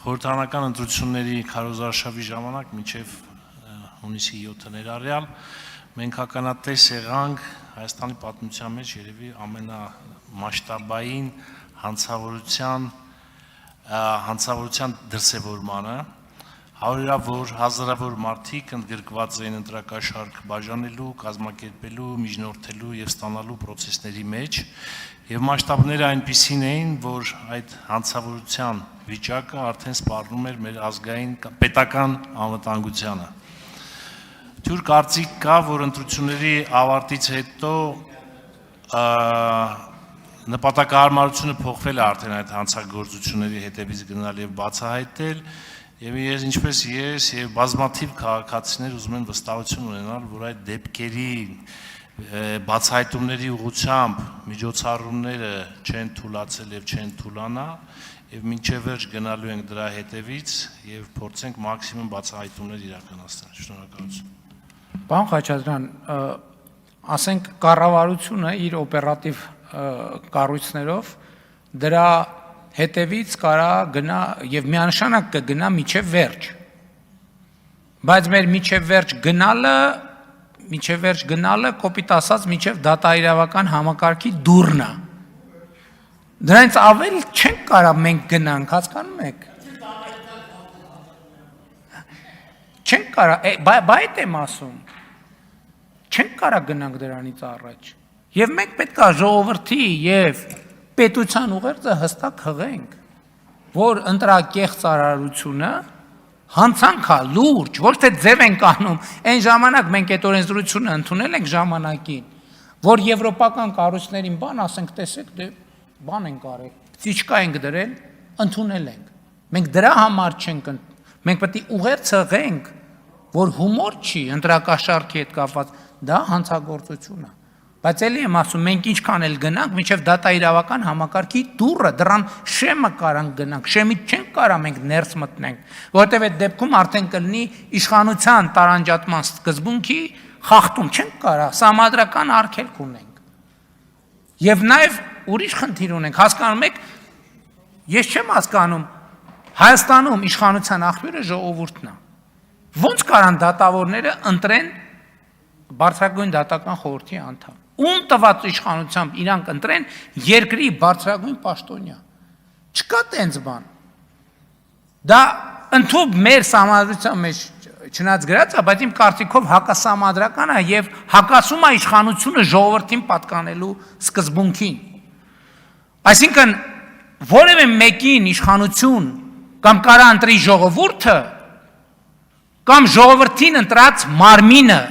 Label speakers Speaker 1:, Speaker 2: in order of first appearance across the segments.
Speaker 1: Խորհրդարանական ընտրությունների քարոզարշավի ժամանակ մինչև հունիսի 7-ը ներառյալ մենք ականատես եղանք Հայաստանի պատմության մեջ երևի ամենամասշտաբային հանցավորության դրսևորմանը, հազարավոր մարդիկ ընդգրկված էին ընտրակաշառք բաժանելու, կազմակերպելու, միջնորդելու եւ ստանալու process-ների մեջ, եւ մասշտաբները այնպիսին էին, որ այդ հանցավորության վիճակը արդեն սպառնում էր մեր ազգային պետական անվտանգությանը։ Թյուր կարծիք կա, որ ընտրությունների ավարտից հետո նպատակահարմարությունը փոխվել է արդեն այդ հանցագործությունների հետևից գնալ եւ բացահայտել, եւ ինչպես ես եւ բազմաթիվ քաղաքացիներ ուզում են վստահություն ունենալ, որ այդ դեպքերի բացահայտումների ուղղությամբ միջոցառումները չեն թուլացել եւ չեն թուլանա եւ մինչեւ վերջ գնալու ենք դրա հետևից եւ փորձենք մաքսիմում բացահայտումներ իրականացնել։ Շնորհակալություն։
Speaker 2: Պարոն Խաչատրյան, ասենք կառավարությունը իր օպերատիվ կառույցներով դրա հետևից կարա գնա եւ միանշանակ կգնա միջև վերջ։ Բայց մեր միջև վերջ գնալը կոպիտ ասած միջև դատաիրավական համակարգի դուռն է։ Դրանից ավել չենք կարա մենք գնանք, հասկանում եք։ Չենք կարա, բայց եմ ասում։ Չենք կարա գնանք դրանից առաջ։ Եվ մենք պետք է ժողովրդի եւ պետության ուղերձը հստակ հղենք, որ ընտրակեղծ արարությունը հանցանք է լուրջ, ոչ թե ձև ենք անում, այն ժամանակ մենք այդ օրենսդրությունը ընդունել ենք ժամանակին, որ եվրոպական կառույցներին բան ասենք, տեսեք, դե բան ենք արել, ծիճկա ենք դրել, ընդունել ենք։ Մենք դրա համար չենք, մենք պետք է ուղերձ հղենք, որ հումոր չի ընտրակաշառքի հետ կապված, դա հանցագործություն է։ Բայց էլի եմ ասում, մենք ինչքան էլ գնանք, մինչև դատաիրավական համակարգի դուռը, դրան շեմը կարանք գնանք, շեմից չենք կարա մենք ներս մտնենք, որովհետև այդ դեպքում արդեն կլինի իշխանության տարանջատման սկզբունքի խախտում, չենք կարա, սահմանադրական արգելք ունենք։ Եվ նաև ուրիշ խնդիր ունենք, հասկանում եք, ես չեմ հասկանում, Հայաստանում իշխանության աղբյուրը ժողովուրդն է։ Ոնց կարան դատավորները ընտրեն բարձրագույն դատական խորհրդի անդամ։ Ում տված իշխանությամբ իրանք ընտրեն երկրի բարձրագույն պաշտոնյա։ Չկա տենց բան։ Դա ընդհանուր մեր սահմանադրության մեջ չնայած գրած է, բայց իմ կարծիքով հակասահմանադրական է եւ հակասում է իշխանությունը ժողովրդին պատկանելու սկզբունքին։ Այսինքն որևէ մեկին իշխանություն կամ կարա ընտրի ժողովուրդը կամ ժողովրդին ընտրած մարմինը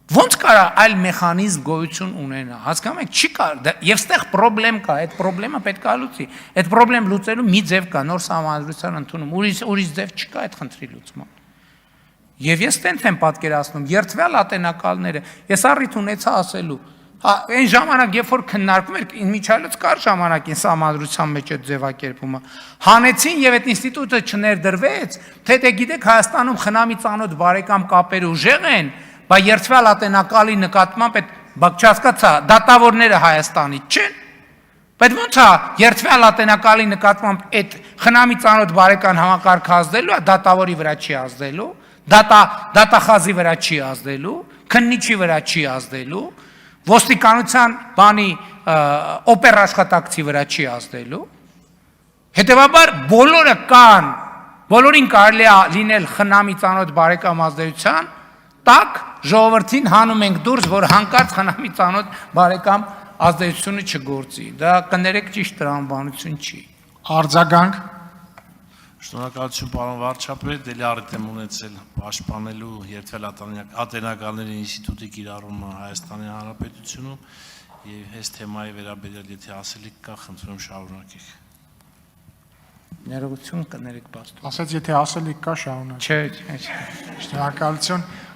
Speaker 2: ոնց կարա այլ մեխանիզմ գոյություն ունենա, հասկանում եք, չի կարա, եւ ստեղ պրոբլեմ կա, այդ պրոբլեմը պետք է լուծի, այդ պրոբլեմ լուծելու մի ձև կա, նոր սահմանադրության ընդունում, ուրիշ ձև չկա այդ խնդրի լուծման։ Եվ ես տենց եմ պատկերացնում, երթվյալ ատենակալները, ես առիթ ունեցա ասելու, այն ժամանակ, երբ որ քննարկում էր, միջայլոց կար ժամանակին սահմանադրության մեջ այդ ձևակերպումը, հանեցին եւ այդ ինստիտուտը չներդրվեց, թե գիտեք Հայաստանում խնամի ծանոթ բարեկամ կապերը ուժեղ են, բայց երթվյալ ատենակալի նկատմամբ այդ բակչասկացա դատավորները Հայաստանից չեն, բայց ոնց է երթվյալ ատենակալի նկատմամբ այդ խնամի ծանոթ բարեկան համակարգ ազդելու է, դատավորի վրա չի ազդելու, դատախազի վրա չի ազդելու, քննիչի վրա չի ազդելու, ոստիկանության բանի օպեր աշխատակցի վրա չի ազդելու, հետևաբար բոլորը կան, բոլորին կարելի է լինել խնամի ծանոթ բարեկամ ազդեցության տակ ժողովրդին հանում ենք դուրս, որ հանկարծ խնամի ծանոթ բարեկամ ազդեցությունը չգործի։ Դա կներեք ճիշտ տրամաբանություն չի։
Speaker 3: Արձագանք։
Speaker 1: Շնորհակալություն պարոն վարչապետ, դելի առիթ եմ ունեցել պաշտպանելու երթվել ատենակալների ինստիտուտի կիրառումը Հայաստանի Հանրապետությունում եւ այս թեմայի վերաբերյալ եթե ասելիք կա, խնդրում շարունակեք։
Speaker 2: Ներողություն կներեք պաստոր։
Speaker 3: Ասած եթե ասելիք կա շարունակ։
Speaker 2: Չէ։
Speaker 3: Շնորհակալություն։